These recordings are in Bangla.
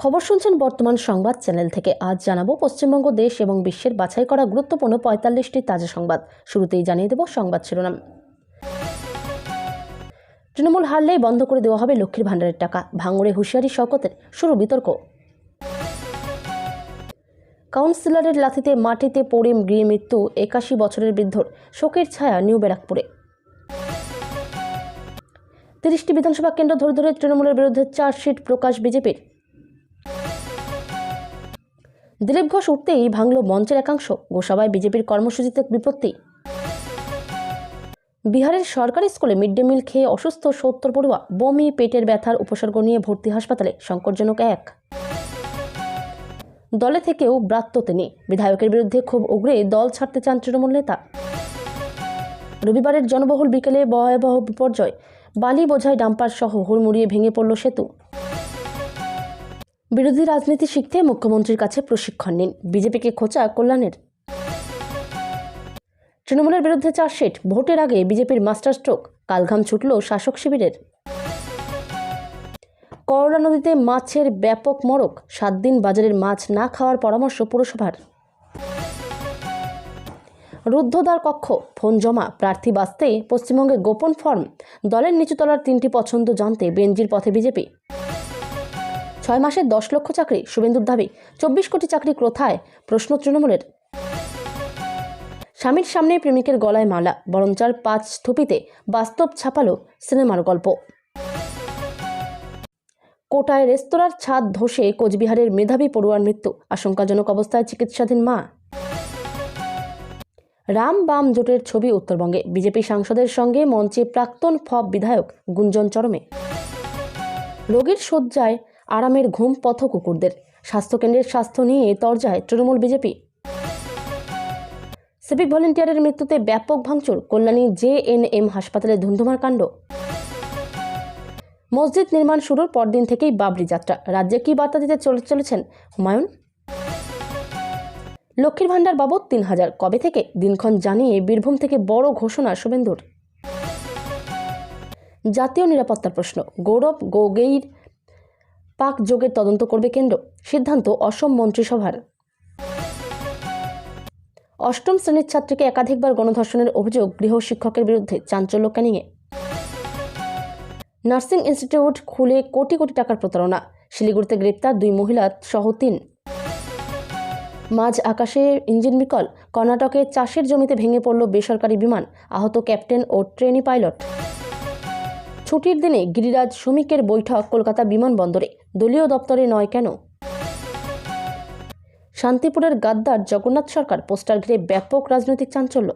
খবর শুনছেন বর্তমান সংবাদ চ্যানেল থেকে। আজ জানাবো পশ্চিমবঙ্গ দেশ এবং বিশ্বের বাছাই করা গুরুত্বপূর্ণ ৪৫টি তাজা সংবাদ। শুরুতেই জানিয়ে দেব সংবাদ শিরোনাম। তৃণমূল হারলেই বন্ধ করে দেওয়া হবে লক্ষ্মীর ভাণ্ডারের টাকা, ভাঙড়ে হুঁশিয়ারি শওকতের, শুরু বিতর্ক। কাউন্সিলরের লাথিতে মাটিতে পড়ে গিয়ে মৃত্যু ৮১ বছরের বৃদ্ধর, শোকের ছায়া নিউ ব্যারাকপুরে। ৩০টি বিধানসভা কেন্দ্র ধরে ধরে তৃণমূলের বিরুদ্ধে চার্জশিট প্রকাশ বিজেপির। দিলীপ ঘোষ উঠতেই ভাঙল মঞ্চের একাংশ, গোসাবায় বিজেপির কর্মসূচিতে বিপত্তি। বিহারের সরকারি স্কুলে মিড ডে মিল খেয়ে অসুস্থ ৭০ পড়ুয়া, বমি, পেটের ব্যথার উপসর্গ নিয়ে ভর্তি হাসপাতালে, সংকটজনক এক। দলে থেকেও ব্রাত্য তিনি, বিধায়কের বিরুদ্ধে খুব উগরে দল ছাড়তে চান তৃণমূল নেতা। রবিবারের জনবহুল বিকেলে ভয়াবহ বিপর্যয়, বালি বোঝাই ডাম্পার সহ হুড়মুড়িয়ে ভেঙে পড়ল সেতু। বিরোধী রাজনীতি শিখতে মুখ্যমন্ত্রীর কাছে প্রশিক্ষণ নিন, বিজেপিকে খোঁচা কল্যাণের। তৃণমূলের বিরুদ্ধে চার্জশিট, ভোটের আগে বিজেপির মাস্টার স্ট্রোক, কালঘাম ছুটল শাসক শিবিরের। করলা নদীতে মাছের ব্যাপক মড়ক, ৭ দিন বাজারের মাছ না খাওয়ার পরামর্শ পুরসভার। রুদ্ধদ্বার কক্ষ, ফোন জমা, প্রার্থী বাঁচতে পশ্চিমবঙ্গে গোপন ফর্ম, দলের নিচুতলার 3টি পছন্দ জানতে বেঞ্জির পথে বিজেপি। 6 মাসে 10 লক্ষ চাকরি, শুভেন্দুর দাবি। 24 কোটি চাকরি কোথায়, প্রশ্ন তৃণমূলের। স্বামীর সামনে প্রেমিকের গলায় মালা, বরঞ্চার 5 স্থপিতে বাস্তব ছাপালো সিনেমার গল্প। কোটায় রেস্তোরাঁর ছাদ ধসে কোচবিহারের মেধাবী পড়ুয়ার মৃত্যু, আশঙ্কাজনক অবস্থায় চিকিৎসাধীন মা। রাম বাম জোটের ছবি উত্তরবঙ্গে, বিজেপি সাংসদের সঙ্গে মঞ্চে প্রাক্তন ফব বিধায়ক, গুঞ্জন চরমে। রোগীর শয্যায় আরামের ঘুম পথ কুকুরদের, স্বাস্থ্যকেন্দ্রের স্বাস্থ্য নিয়ে তরজায় তৃণমূল বিজেপি। সিভিক ভলেন্টিয়ারের মৃত্যুতে ব্যাপক ভাঙচুর, কল্যাণী JNM হাসপাতালে ধুন্ধুমার কাণ্ড। মসজিদ নির্মাণ শুরুর পরদিন থেকেই বাবরি যাত্রা, রাজ্যে কি বার্তা দিতে চলেছেন হুমায়ুন। লক্ষ্মীর ভাণ্ডার বাবদ ৩,০০০ কবে থেকে, দিনক্ষণ জানিয়ে বীরভূম থেকে বড় ঘোষণা শুভেন্দুর। জাতীয় নিরাপত্তার প্রশ্ন, গৌরব গগৈর পাক যোগের তদন্ত করবে কেন্দ্র, সিদ্ধান্ত অসম মন্ত্রিসভার। 8ম শ্রেণীর ছাত্রীকে একাধিকবার গণধর্ষণের অভিযোগ গৃহ শিক্ষকের বিরুদ্ধে, চাঞ্চল্য ক্যানিংয়ে। নার্সিং ইনস্টিটিউট খুলে কোটি কোটি টাকার প্রতারণা, শিলিগুড়িতে গ্রেপ্তার 2 মহিলা সহ 3। মাঝ আকাশে ইঞ্জিন বিকল, কর্ণাটকে চাষের জমিতে ভেঙে পড়ল বেসরকারি বিমান, আহত ক্যাপ্টেন ও ট্রেনি পাইলট। ছুটির দিনে গিরিরাজ শ্রমিকের বৈঠক কলকাতা বিমানবন্দরে, দলীয় দপ্তরে নয় কেন। শান্তিপুরের গাদ্দার জগন্নাথ সরকার, পোস্টার ঘিরে ব্যাপক রাজনৈতিক চাঞ্চল্য।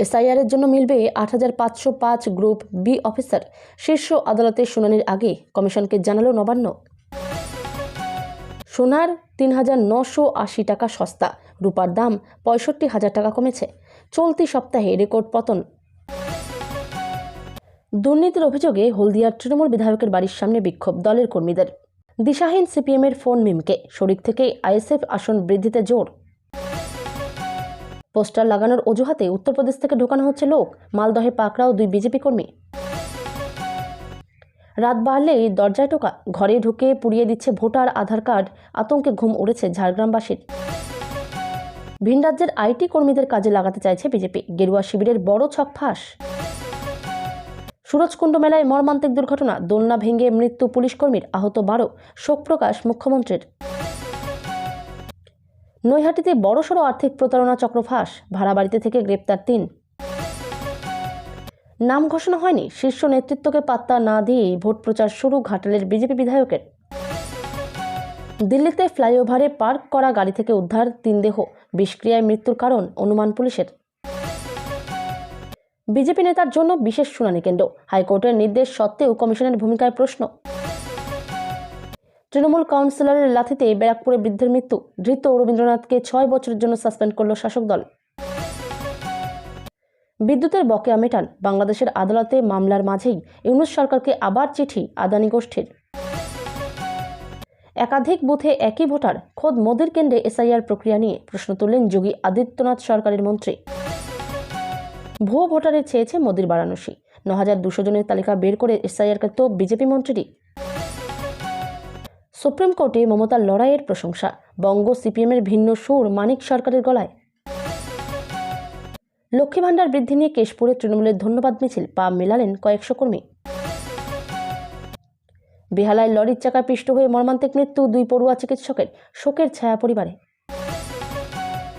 SIR-এর জন্য মিলবে ৮৫০৫ গ্রুপ বি অফিসার, শীর্ষ আদালতের শুনানির আগে কমিশনকে জানালো নবান্ন। সোনার ৩,৯৮০ টাকা সস্তা, রূপার দাম ৬৫,০০০ টাকা কমেছে, চলতি সপ্তাহে রেকর্ড পতন। দুর্নীতির অভিযোগে হলদিয়ার তৃণমূল বিধায়কের বাড়ির সামনে বিক্ষোভ দলের কর্মীদের। দিশাহীন CPM-এর ফোন মিমকে, শরিক থেকে ISF আসন বৃদ্ধিতে জোর। পোস্টার লাগানোর অজুহাতে উত্তরপ্রদেশ থেকে ঢোকানো হচ্ছে লোক, মালদহে পাকড়াও 2 বিজেপি কর্মী। রাত বাড়লেই দরজায় টোকা, ঘরে ঢুকে পুড়িয়ে দিচ্ছে ভোটার আধার কার্ড, আতঙ্কে ঘুম উড়েছে ঝাড়গ্রামবাসীর। ভিন রাজ্যের IT কর্মীদের কাজে লাগাতে চাইছে বিজেপি, গেরুয়া শিবিরের বড় ছক ফাঁস। সুরজকুণ্ড মেলায় মর্মান্তিক দুর্ঘটনা, দোলনা ভেঙে মৃত্যু পুলিশ কর্মীর, আহত 12, শোক প্রকাশ মুখ্যমন্ত্রীর। নৈহাটিতে বড়সড় আর্থিক প্রতারণা চক্র ফাঁস, ভাড়া বাড়িতে থেকে গ্রেপ্তার 3। নাম ঘোষণা হয়নি, শীর্ষ নেতৃত্বকে পাত্তা না দিয়েই ভোট প্রচার শুরু ঘাটালের বিজেপি বিধায়কের। দিল্লিতে ফ্লাইওভারে পার্ক করা গাড়ি থেকে উদ্ধার 3 দেহ, বিষক্রিয়ায় মৃত্যুর কারণ অনুমান পুলিশের। বিজেপি নেতার জন্য বিশেষ শুনানি কেন্দ্র, হাইকোর্টের নির্দেশ সত্ত্বেও কমিশনের ভূমিকায় প্রশ্ন। তৃণমূল কাউন্সিলরের লাথিতে ব্যারাকপুরে বৃদ্ধের মৃত্যু, ধৃত রবীন্দ্রনাথকে 6 বছরের জন্য সাসপেন্ড করল শাসক দল। বিদ্যুতের বকেয়া মেটান, বাংলাদেশের আদালতে মামলার মাঝেই ইউনূস সরকারকে আবার চিঠি আদানি গোষ্ঠীর। একাধিক বুথে একই ভোটার, খোদ মোদির কেন্দ্রে SIR প্রক্রিয়া নিয়ে প্রশ্ন তুললেন যোগী আদিত্যনাথ সরকারের মন্ত্রী। ভুয়ো ভোটারের চেয়েছে মোদির বারাণসী, ৯,২০০ জনের তালিকা বের করে SIR কৃত বিজেপি মন্ত্রীটি। সুপ্রিম কোর্টে মমতার লড়াইয়ের প্রশংসা, বঙ্গ সিপিএমের ভিন্ন সুর মানিক সরকারের গলায়। লক্ষ্মী ভাণ্ডার বৃদ্ধি নিয়ে কেশপুরে তৃণমূলের ধন্যবাদ মিছিল, পা মেলালেন কয়েকশো কর্মী। বেহালায় লরির চাকায় পিষ্ট হয়ে মর্মান্তিক মৃত্যু 2 পড়ুয়া চিকিৎসকের, শোকের ছায়া পরিবারে।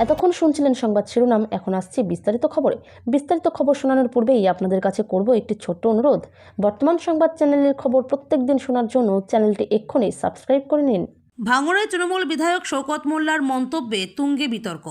এতক্ষণ শুনছিলেন সংবাদ শিরোনাম, এখন আসছি বিস্তারিত খবরে। বিস্তারিত খবর শোনানোর পূর্বেই আপনাদের কাছে করব একটি ছোট্ট অনুরোধ। বর্তমান সংবাদ চ্যানেলের খবর প্রত্যেক দিন শোনার জন্য চ্যানেলটি এক্ষুনি সাবস্ক্রাইব করে নিন। ভাঙড়ে তৃণমূল বিধায়ক শওকত মোল্লার মন্তব্যে তুঙ্গে বিতর্ক।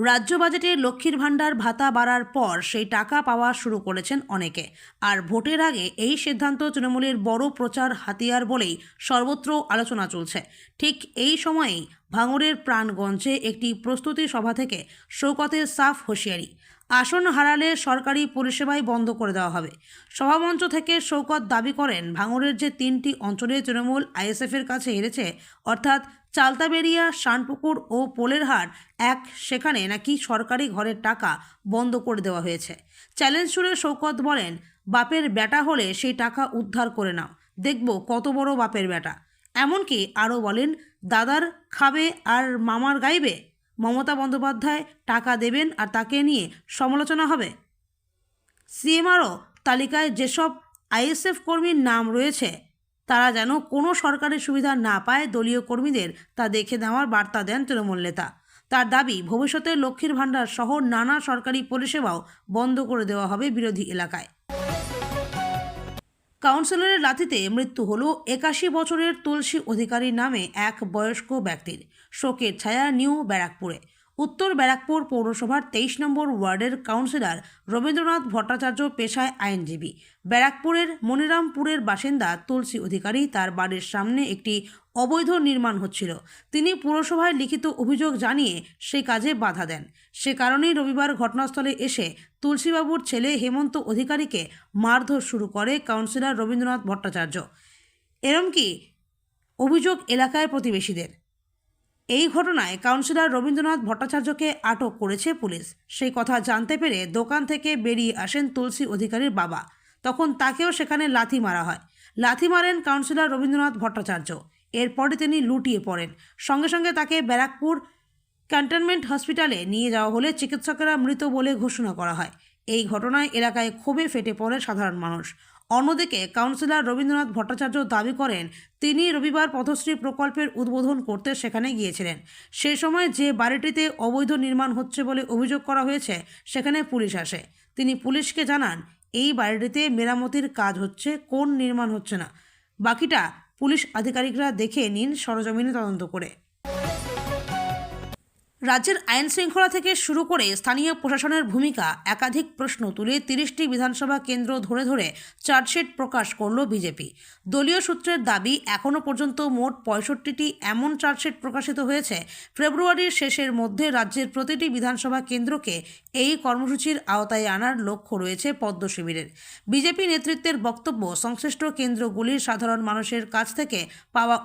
রাজ্য বাজেটে লক্ষ্মীর ভাণ্ডার ভাতা বাড়ার পর সেই টাকা পাওয়া শুরু করেছেন অনেকে, আর ভোটের আগে এই সিদ্ধান্ত তৃণমূলের বড় প্রচার হাতিয়ার বলেই সর্বত্র আলোচনা চলছে। ঠিক এই সময়েই ভাঙড়ের প্রাণগঞ্জে একটি প্রস্তুতি সভা থেকে শওকতের সাফ হুঁশিয়ারি, আসন হারালে সরকারি পরিষেবাই বন্ধ করে দেওয়া হবে। সভামঞ্চ থেকে শওকত দাবি করেন, ভাঙড়ের যে 3টি অঞ্চলে তৃণমূল আইএসএফের কাছে হেরেছে, অর্থাৎ চালতাবেড়িয়া, শানপুকুর ও পোলেরহাট এক, সেখানে নাকি সরকারি ঘরের টাকা বন্ধ করে দেওয়া হয়েছে। চ্যালেঞ্জ ছুড়ে শওকত বলেন, বাপের বেটা হলে সেই টাকা উদ্ধার করে নাও, দেখব কত বড় বাপের বেটা। এমনকি আরও বলেন, দাদার খাবে আর মামার গাইবে। মমতা বন্দ্যোপাধ্যায় টাকা দেবেন আর তাকে নিয়ে সমালোচনা হবে। সিএমআরও তালিকায় যেসব আইএসএফ কর্মীর নাম রয়েছে তারা যেন কোনো সরকারি সুবিধা না পায়, দলীয় কর্মীদের তা দেখে নেওয়ার বার্তা দেন তৃণমূল নেতা। তার দাবি, ভবিষ্যতে লক্ষ্মীর ভাণ্ডার সহ নানা সরকারি পরিষেবাও বন্ধ করে দেওয়া হবে বিরোধী এলাকায়। কাউন্সিলরের লাথিতে মৃত্যু হলো 81 বছরের তুলসী অধিকারী নামে এক বয়স্ক ব্যক্তির, শোকের ছায়া নিউ ব্যারাকপুরে। উত্তর ব্যারাকপুর পৌরসভার 23 নম্বর ওয়ার্ডের কাউন্সিলর রবীন্দ্রনাথ ভট্টাচার্য পেশায় আইনজীবী। ব্যারাকপুরের মনিরামপুরের বাসিন্দা তুলসী অধিকারী, তার বাড়ির সামনে একটি অবৈধ নির্মাণ হচ্ছিল। তিনি পুরসভায় লিখিত অভিযোগ জানিয়ে সেই কাজে বাধা দেন। সে কারণেই রবিবার ঘটনাস্থলে এসে তুলসীবাবুর ছেলে হেমন্ত অধিকারীকে মারধর শুরু করে কাউন্সিলর রবীন্দ্রনাথ ভট্টাচার্য। এরমকি অভিযোগ এলাকায় প্রতিবেশীদের। এই ঘটনায় কাউন্সিলর রবীন্দ্রনাথ ভট্টাচার্যকে আটক করেছে পুলিশ। সেই কথা জানতে পেরে দোকান থেকে বেরিয়ে আসেন তুলসী অধিকারীর বাবা। তখন তাকেও সেখানে লাথি মারা হয়। লাথি মারেন কাউন্সিলর রবীন্দ্রনাথ ভট্টাচার্য। এরপরে তিনি লুটিয়ে পড়েন। সঙ্গে সঙ্গে তাকে ব্যারাকপুর ক্যান্টনমেন্ট হসপিটালে নিয়ে যাওয়া হলে চিকিৎসকেরা মৃত বলে ঘোষণা করা হয়। এই ঘটনায় এলাকায় ক্ষোভে ফেটে পড়ে সাধারণ মানুষ। অন্যদিকে কাউন্সিলর রবীন্দ্রনাথ ভট্টাচার্য দাবি করেন, তিনি রবিবার পথশ্রী প্রকল্পের উদ্বোধন করতে সেখানে গিয়েছিলেন। সেই সময় যে বাড়িটিতে অবৈধ নির্মাণ হচ্ছে বলে অভিযোগ করা হয়েছে, সেখানে পুলিশ আসে। তিনি পুলিশকে জানান, এই বাড়িটিতে মেরামতির কাজ হচ্ছে, কোন নির্মাণ হচ্ছে না, বাকিটা পুলিশ আধিকারিকরা দেখে নিন সরজমিনে তদন্ত করে। রাজ্যের আইন শৃঙ্খলা থেকে শুরু করে স্থানীয় প্রশাসনের ভূমিকা একাধিক প্রশ্ন তুলে 30টি বিধানসভা কেন্দ্র ধরে ধরে চার্জশিট প্রকাশ করল বিজেপি। দলীয় সূত্রের দাবি, এখনও পর্যন্ত মোট 65টি এমন চার্জশিট প্রকাশিত হয়েছে। ফেব্রুয়ারির শেষের মধ্যে রাজ্যের প্রতিটি বিধানসভা কেন্দ্রকে এই কর্মসূচির আওতায় আনার লক্ষ্য রয়েছে পদ্ম শিবিরের। বিজেপি নেতৃত্বের বক্তব্য, সংশ্লিষ্ট কেন্দ্রগুলির সাধারণ মানুষের কাছ থেকে পাওয়া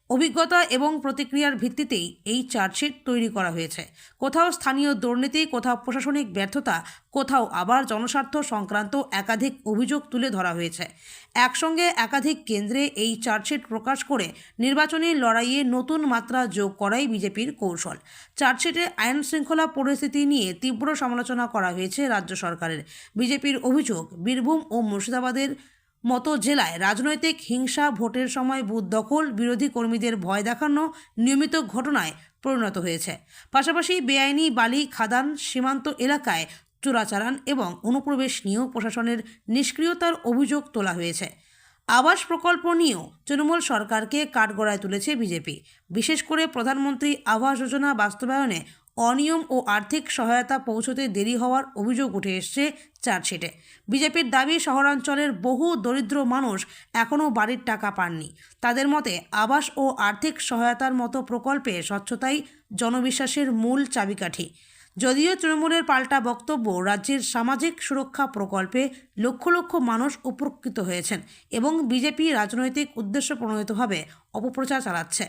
অভিজ্ঞতা এবং প্রতিক্রিয়ার ভিত্তিতেই এই চার্জশিট তৈরি করা হয়েছে। কোথাও স্থানীয় দুর্নীতি, কোথাও প্রশাসনিক ব্যর্থতা, কোথাও আবার জনস্বার্থ সংক্রান্ত একাধিক অভিযোগ তুলে ধরা হয়েছে। একসঙ্গে একাধিক কেন্দ্রে এই চার্জশিট প্রকাশ করে নির্বাচনী লড়াইয়ে নতুন মাত্রা যোগ করাই বিজেপির কৌশল। চার্জশিটে আইন শৃঙ্খলা পরিস্থিতি নিয়ে তীব্র সমালোচনা করা হয়েছে রাজ্য সরকারের। বিজেপির অভিযোগ, বীরভূম ও মুর্শিদাবাদের মতো জেলায় রাজনৈতিক হিংসা, ভোটের সময় বুথ দখল, বিরোধী কর্মীদের ভয় দেখানো নিয়মিত ঘটনায় পরিণত হয়েছে। পাশাপাশি বেআইনি বালি খাদান, সীমান্ত এলাকায় চোরাচালান এবং অনুপ্রবেশ নিয়েও প্রশাসনের নিষ্ক্রিয়তার অভিযোগ তোলা হয়েছে। আবাস প্রকল্প নিয়েও তৃণমূল সরকারকে কাঠগড়ায় তুলেছে বিজেপি। বিশেষ করে প্রধানমন্ত্রী আবাস যোজনা বাস্তবায়নে অনিয়ম ও আর্থিক সহায়তা পৌঁছতে দেরি হওয়ার অভিযোগ উঠে এসছে চার্জশিটে। বিজেপির দাবি, শহরাঞ্চলের বহু দরিদ্র মানুষ এখনও বাড়ির টাকা পাননি। তাদের মতে আবাস ও আর্থিক সহায়তার মতো প্রকল্পে স্বচ্ছতাই জনবিশ্বাসের মূল চাবিকাঠি। যদিও তৃণমূলের পাল্টা বক্তব্য, রাজ্যের সামাজিক সুরক্ষা প্রকল্পে লক্ষ লক্ষ মানুষ উপকৃত হয়েছেন এবং বিজেপি রাজনৈতিক উদ্দেশ্য প্রণোদিতভাবে অপপ্রচার চালাচ্ছে।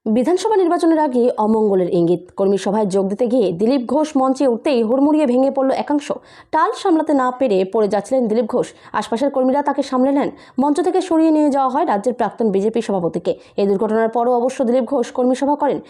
বিধানসভা নির্বাচনের আগে অমঙ্গলের ইঙ্গিত। কর্মী সভায় যোগ দিতে গিয়ে দিলীপ ঘোষ মঞ্চে উঠতেই হুড়মুড়িয়ে ভেঙে পড়ল একাংশ। টাল সামলাতে না পেরে পড়ে যাচ্ছিলেন দিলীপ ঘোষ। আশপাশের কর্মীরা তাকে সামলে নেন। মঞ্চ থেকে সরিয়ে নিয়ে যাওয়া হয় রাজ্যের প্রাক্তন বিজেপি সভাপতিকে। এই দুর্ঘটনার পরও অবশ্য দিলীপ ঘোষ কর্মী সভা করেন।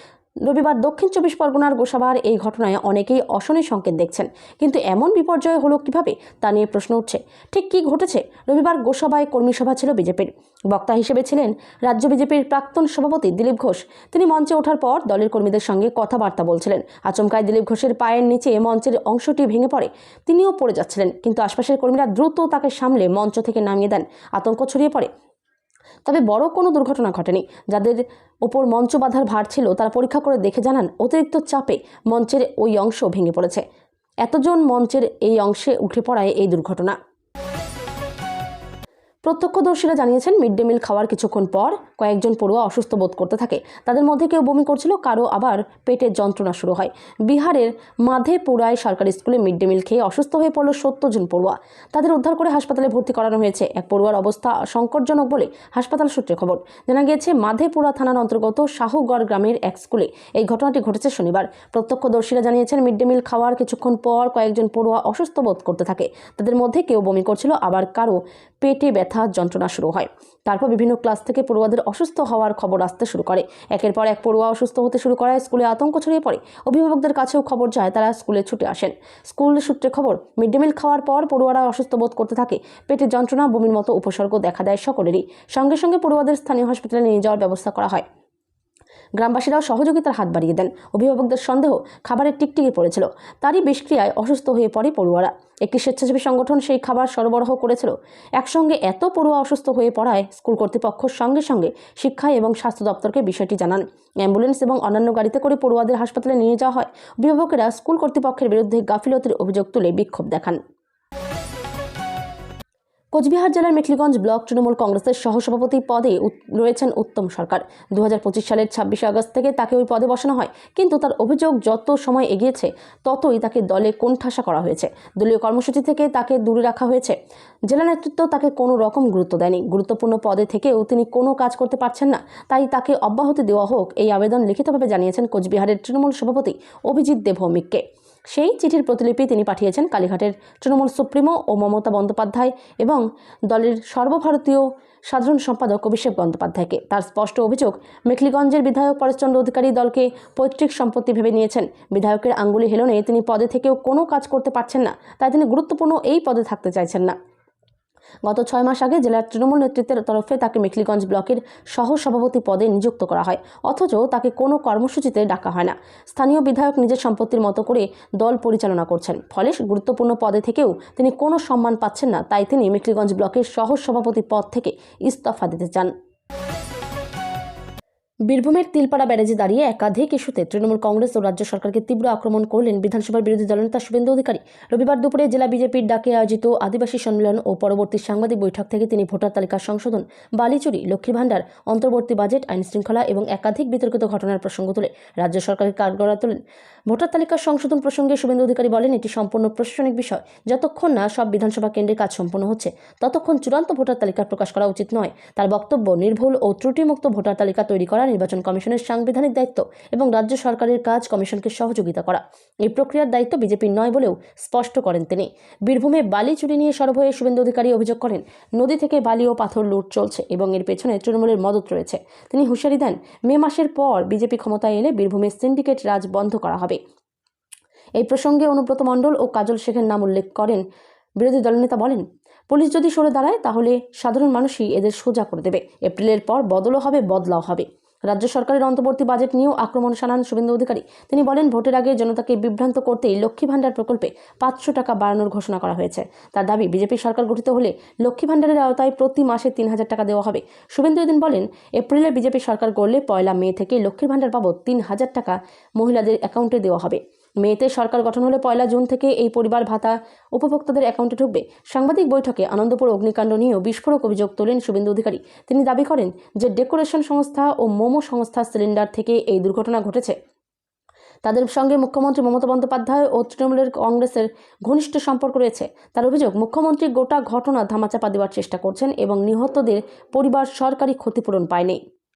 রবিবার দক্ষিণ 24 পরগনার গোসাবার এই ঘটনায় অনেকেই অশনি সংকেত দেখছেন, কিন্তু এমন বিপর্যয় হলো কিভাবে তা নিয়ে প্রশ্ন উঠছে। ঠিক কী ঘটেছে? রবিবার গোসাবায় কর্মী সভা ছিল বিজেপির। বক্তা হিসেবে ছিলেন রাজ্য বিজেপির প্রাক্তন সভাপতি দিলীপ ঘোষ। তিনি মঞ্চে ওঠার পর দলের কর্মীদের সঙ্গে কথাবার্তা বলছিলেন। আচমকায় দিলীপ ঘোষের পায়ের নিচে মঞ্চের অংশটি ভেঙে পড়ে। তিনিও পড়ে যাচ্ছিলেন, কিন্তু আশপাশের কর্মীরা দ্রুত তাকে সামলে মঞ্চ থেকে নামিয়ে দেন। আতঙ্ক ছড়িয়ে পড়ে। তবে বড় কোনো দুর্ঘটনা ঘটেনি। যাদের ওপর মঞ্চ বাঁধার ভার ছিল তারা পরীক্ষা করে দেখে জানান অতিরিক্ত চাপে মঞ্চের ওই অংশ ভেঙে পড়েছে। এতজন মঞ্চের এই অংশে উঠে পড়ায় এই দুর্ঘটনা। প্রত্যক্ষদর্শীরা জানিয়েছেন, মিড ডে মিল খাওয়ার কিছুক্ষণ পর কয়েকজন পড়ুয়া অসুস্থ বোধ করতে থাকে। তাদের মধ্যে কেউ বমি করছিল, কারো আবার পেটের যন্ত্রণা শুরু হয়। বিহারের মাধেপুরায় সরকারি স্কুলে মিড ডে মিল খেয়ে অসুস্থ হয়ে পড়ল 70 জন পড়ুয়া। তাদের উদ্ধার করে হাসপাতালে ভর্তি করানো হয়েছে। এক পড়ুয়ার অবস্থা সংকটজনক বলে হাসপাতাল সূত্রে খবর। জানা গিয়েছে, মাধেপুরা থানার অন্তর্গত শাহুগড় গ্রামের এক স্কুলে এই ঘটনাটি ঘটেছে শনিবার। প্রত্যক্ষদর্শীরা জানিয়েছেন, মিড ডে মিল খাওয়ার কিছুক্ষণ পর কয়েকজন পড়ুয়া অসুস্থ বোধ করতে থাকে। তাদের মধ্যে কেউ বমি করছিল, আবার কারো পেটে ব্যথা যন্ত্রণা শুরু হয়। তারপর বিভিন্ন ক্লাস থেকে পড়ুয়াদের অসুস্থ হওয়ার খবর আসতে শুরু করে। একের পর এক পড়ুয়া অসুস্থ হতে শুরু করায় স্কুলে আতঙ্ক ছড়িয়ে পড়ে। অভিভাবকদের কাছেও খবর যায়, তারা স্কুলে ছুটে আসেন। স্কুল সূত্রে খবর, মিড ডে মিল খাওয়ার পর পড়ুয়ারা অসুস্থ বোধ করতে থাকে। পেটের যন্ত্রণা, বমির মতো উপসর্গ দেখা দেয় সকলেরই। সঙ্গে সঙ্গে পড়ুয়াদের স্থানীয় হাসপাতালে নিয়ে যাওয়ার ব্যবস্থা করা হয়। গ্রামবাসীরাও সহযোগিতার হাত বাড়িয়ে দেন। অভিভাবকদের সন্দেহ, খাবারের টিকটিকি পড়েছিল। তারই বিষক্রিয়ায় অসুস্থ হয়ে পড়ে পড়ুয়ারা। একটি স্বেচ্ছাসেবী সংগঠন সেই খাবার সরবরাহ করেছিল। একসঙ্গে এত পড়ুয়া অসুস্থ হয়ে পড়ায় স্কুল কর্তৃপক্ষ সঙ্গে সঙ্গে শিক্ষা এবং স্বাস্থ্য দপ্তরকে বিষয়টি জানান। অ্যাম্বুলেন্স এবং অন্যান্য গাড়িতে করে পড়ুয়াদের হাসপাতালে নিয়ে যাওয়া হয়। অভিভাবকেরা স্কুল কর্তৃপক্ষের বিরুদ্ধে গাফিলতির অভিযোগ তুলে বিক্ষোভ দেখান। কোচবিহার জেলার মেখলিগঞ্জ ব্লক তৃণমূল কংগ্রেসের সহসভাপতি পদে রয়েছেন উত্তম সরকার। 2025 সালের 26 আগস্ট থেকে তাকে ওই পদে বসানো হয়, কিন্তু তার অভিযোগ, যত সময় এগিয়েছে ততই তাকে দলে কোণঠাসা করা হয়েছে। দলীয় কর্মসূচি থেকে তাকে দূরে রাখা হয়েছে। জেলা নেতৃত্ব তাকে কোনো রকম গুরুত্ব দেয়নি। গুরুত্বপূর্ণ পদে থেকেও তিনি কোনো কাজ করতে পারছেন না, তাই তাকে অব্যাহতি দেওয়া হোক, এই আবেদন লিখিতভাবে জানিয়েছেন কোচবিহারের তৃণমূল সভাপতি অভিজিৎ দেবভৌমিককে। সেই চিঠির প্রতিলিপি তিনি পাঠিয়েছেন কালীঘাটের তৃণমূল সুপ্রিমো ও মমতা বন্দ্যোপাধ্যায় এবং দলের সর্বভারতীয় সাধারণ সম্পাদক অভিষেক বন্দ্যোপাধ্যায়কে। তার স্পষ্ট অভিযোগ, মেখলিগঞ্জের বিধায়ক পরেশচন্দ্র অধিকারী দলকে পৈতৃক সম্পত্তি ভেবে নিয়েছেন। বিধায়কের আঙ্গুলি হেলনে তিনি পদে থেকেও কোনো কাজ করতে পারছেন না, তাই তিনি গুরুত্বপূর্ণ এই পদে থাকতে চাইছেন না। গত 6 মাস আগে জেলার তৃণমূল নেতৃত্বের তরফে তাকে মেখলিগঞ্জ ব্লকের সহসভাপতি পদে নিযুক্ত করা হয়, অথচ তাকে কোনো কর্মসূচিতে ডাকা হয় না। স্থানীয় বিধায়ক নিজের সম্পত্তির মতো করে দল পরিচালনা করছেন, ফলে গুরুত্বপূর্ণ পদে থেকেও তিনি কোনো সম্মান পাচ্ছেন না। তাই তিনি মেখলিগঞ্জ ব্লকের সহসভাপতি পদ থেকে ইস্তফা দিতে চান। বীরভূমের তিলপাড়া ব্যারেজে দাঁড়িয়ে একাধিক ইস্যুতে তৃণমূল কংগ্রেস ও রাজ্য সরকারকে তীব্র আক্রমণ করলেন বিধানসভার বিরোধী দলনেতা শুভেন্দু অধিকারী। রবিবার দুপুরে জেলা বিজেপির ডাকে আয়োজিত আদিবাসী সম্মেলন ও পরবর্তী সাংবাদিক বৈঠক থেকে তিনি ভোটার তালিকা সংশোধন, বালিচুরি, লক্ষ্মীর ভাণ্ডার, অন্তর্বর্তী বাজেট, আইন শৃঙ্খলা এবং একাধিক বিতর্কিত ঘটনার প্রসঙ্গ তুলে রাজ্য সরকারের কাঠগড়ায় তোলেন। ভোটার তালিকা সংশোধন প্রসঙ্গে শুভেন্দু অধিকারী বলেন, এটি সম্পূর্ণ প্রশাসনিক বিষয়। যতক্ষণ না সব বিধানসভা কেন্দ্রে কাজ সম্পন্ন হচ্ছে, ততক্ষণ চূড়ান্ত ভোটার তালিকা প্রকাশ করা উচিত নয়। তার বক্তব্য, নির্ভুল ও ত্রুটিমুক্ত ভোটার তালিকা তৈরি করা নির্বাচন কমিশনের সাংবিধানিক দায়িত্ব এবং রাজ্য সরকারের কাজ কমিশনকে সহযোগিতা করা। এই প্রক্রিয়ার দায়িত্ব বিজেপির নয় বলেও স্পষ্ট করেন তিনি। বীরভূমে বালি চুরি নিয়ে সরব হয়ে শুভেন্দু অধিকারী অভিযোগ করেন, নদী থেকে বালি ও পাথর লুট চলছে এবং এর পেছনে তৃণমূলের মদত রয়েছে। তিনি হুঁশিয়ারি দেন, মে মাসের পর বিজেপি ক্ষমতায় এলে বীরভূমে সিন্ডিকেট রাজ বন্ধ করা হবে। এই প্রসঙ্গে অনুব্রত মণ্ডল ও কাজল শেখের নাম উল্লেখ করেন বিরোধী দলনেতা। বলেন, পুলিশ যদি সরে দাঁড়ায় তাহলে সাধারণ মানুষই এদের সোজা করে দেবে। এপ্রিলের পর বদলও হবে, বদলাও হবে। রাজ্য সরকারের অন্তর্বর্তী বাজেট নিয়েও আক্রমণ শানান শুভেন্দু অধিকারী। তিনি বলেন, ভোটের আগে জনতাকে বিভ্রান্ত করতেই লক্ষ্মী ভাণ্ডার প্রকল্পে 500 টাকা বাড়ানোর ঘোষণা করা হয়েছে। তার দাবি, বিজেপি সরকার গঠিত হলে লক্ষ্মী ভাণ্ডারের আওতায় প্রতি মাসে 3000 টাকা দেওয়া হবে। শুভেন্দু এদিন বলেন, এপ্রিলে বিজেপি সরকার গড়লে 1 মে থেকে লক্ষ্মীর ভাণ্ডার বাবদ 3000 টাকা মহিলাদের অ্যাকাউন্টে দেওয়া হবে। মেতে সরকার গঠন হলে 1 জুন থেকে এই পরিবার ভাতা উপভোক্তাদের অ্যাকাউন্টে ঢুকবে। সাংবাদিক বৈঠকে আনন্দপুর অগ্নিকাণ্ড নিয়েও বিস্ফোরক অভিযোগ তোলেন শুভেন্দু অধিকারী। তিনি দাবি করেন যে ডেকোরেশন সংস্থা ও মোমো সংস্থার সিলিন্ডার থেকে এই দুর্ঘটনা ঘটেছে। তাদের সঙ্গে মুখ্যমন্ত্রী মমতা বন্দ্যোপাধ্যায় ও তৃণমূলের কংগ্রেসের ঘনিষ্ঠ সম্পর্ক রয়েছে। তার অভিযোগ, মুখ্যমন্ত্রী গোটা ঘটনা ধামাচাপা দেওয়ার চেষ্টা করছেন এবং নিহতদের পরিবার সরকারি ক্ষতিপূরণ পায়নি।